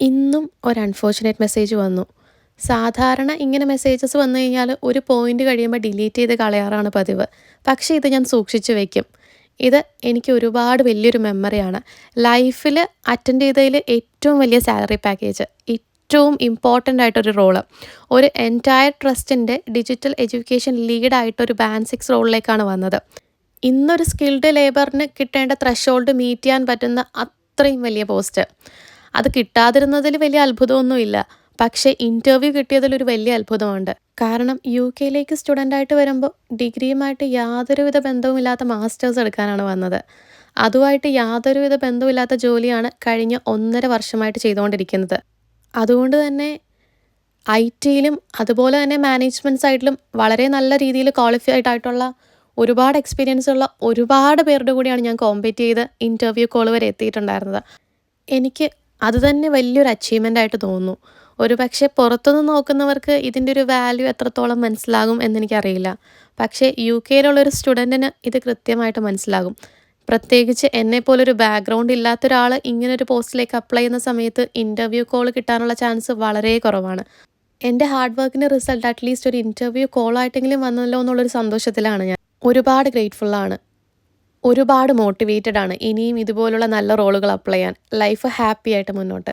ഇന്നും ഒരു unfortunate message വന്നു. സാധാരണ ഇങ്ങനെ മെസ്സേജസ് വന്നു കഴിഞ്ഞാൽ ഒരു പോയിന്റ് കഴിയുമ്പോൾ ഡിലീറ്റ് ചെയ്ത് കളയാറാണ് പതിവ്. പക്ഷേ ഇത് ഞാൻ സൂക്ഷിച്ചു വയ്ക്കും. ഇത് എനിക്ക് ഒരുപാട് വലിയൊരു മെമ്മറിയാണ്. ലൈഫിൽ അറ്റൻഡ് ചെയ്തതിൽ ഏറ്റവും വലിയ സാലറി പാക്കേജ്, ഏറ്റവും ഇമ്പോർട്ടൻ്റ് ആയിട്ടൊരു റോള്, ഒരു എൻറ്റയർ ട്രസ്റ്റിൻ്റെ ഡിജിറ്റൽ എഡ്യൂക്കേഷൻ ലീഡായിട്ടൊരു ബാൻഡ് 6 റോളിലേക്കാണ് വന്നത്. ഇന്നൊരു സ്കിൽഡ് ലേബറിന് കിട്ടേണ്ട ത്രഷോൾഡ് മീറ്റ് ചെയ്യാൻ പറ്റുന്ന അത്രയും വലിയ പോസ്റ്റ്. അത് കിട്ടാതിരുന്നതിൽ വലിയ അത്ഭുതമൊന്നുമില്ല. പക്ഷേ ഇൻ്റർവ്യൂ കിട്ടിയതിലൊരു വലിയ അത്ഭുതമുണ്ട്. കാരണം UK സ്റ്റുഡൻ്റായിട്ട് വരുമ്പോൾ ഡിഗ്രിയുമായിട്ട് യാതൊരുവിധ ബന്ധവുമില്ലാത്ത മാസ്റ്റേഴ്സ് എടുക്കാനാണ് വന്നത്. അതുമായിട്ട് യാതൊരുവിധ ബന്ധവുമില്ലാത്ത ജോലിയാണ് കഴിഞ്ഞ 1.5 വർഷമായിട്ട് ചെയ്തുകൊണ്ടിരിക്കുന്നത്. അതുകൊണ്ട് തന്നെ IT-യിലും അതുപോലെ തന്നെ മാനേജ്മെൻറ്റ് സൈഡിലും വളരെ നല്ല രീതിയിൽ ക്വാളിഫൈഡ് ആയിട്ടുള്ള ഒരുപാട് എക്സ്പീരിയൻസ് ഉള്ള ഒരുപാട് പേരുടെ കൂടിയാണ് ഞാൻ കോമ്പീറ്റ് ചെയ്ത് ഇൻ്റർവ്യൂ കോൾ വരെ എത്തിയിട്ടുണ്ടായിരുന്നത്. എനിക്ക് അത് തന്നെ വലിയൊരു അച്ചീവ്മെൻ്റ് ആയിട്ട് തോന്നുന്നു. ഒരു പക്ഷേ പുറത്തുനിന്ന് നോക്കുന്നവർക്ക് ഇതിൻ്റെ ഒരു വാല്യൂ എത്രത്തോളം മനസ്സിലാകും എന്നെനിക്കറിയില്ല. പക്ഷേ UK-യിലുള്ളൊരു സ്റ്റുഡൻറ്റിന് ഇത് കൃത്യമായിട്ട് മനസ്സിലാകും. പ്രത്യേകിച്ച് എന്നെപ്പോലൊരു ബാക്ക്ഗ്രൗണ്ട് ഇല്ലാത്ത ഒരാൾ ഇങ്ങനൊരു പോസ്റ്റിലേക്ക് അപ്ലൈ ചെയ്യുന്ന സമയത്ത് ഇൻ്റർവ്യൂ കോൾ കിട്ടാനുള്ള ചാൻസ് വളരെ കുറവാണ്. എൻ്റെ ഹാർഡ് വർക്കിൻ്റെ റിസൾട്ട് അറ്റ്ലീസ്റ്റ് ഒരു ഇൻ്റർവ്യൂ കോളായിട്ടെങ്കിലും വന്നല്ലോ എന്നുള്ളൊരു സന്തോഷത്തിലാണ് ഞാൻ. ഒരുപാട് ഗ്രേറ്റ്ഫുള്ളാണ്. ഒരുപാട് മോട്ടിവേറ്റഡ് ആണ് ഇനിയും ഇതുപോലുള്ള നല്ല റോളുകൾ അപ്ലൈ ചെയ്യാൻ. ലൈഫ് ഹാപ്പി ആയിട്ട് മുന്നോട്ട്.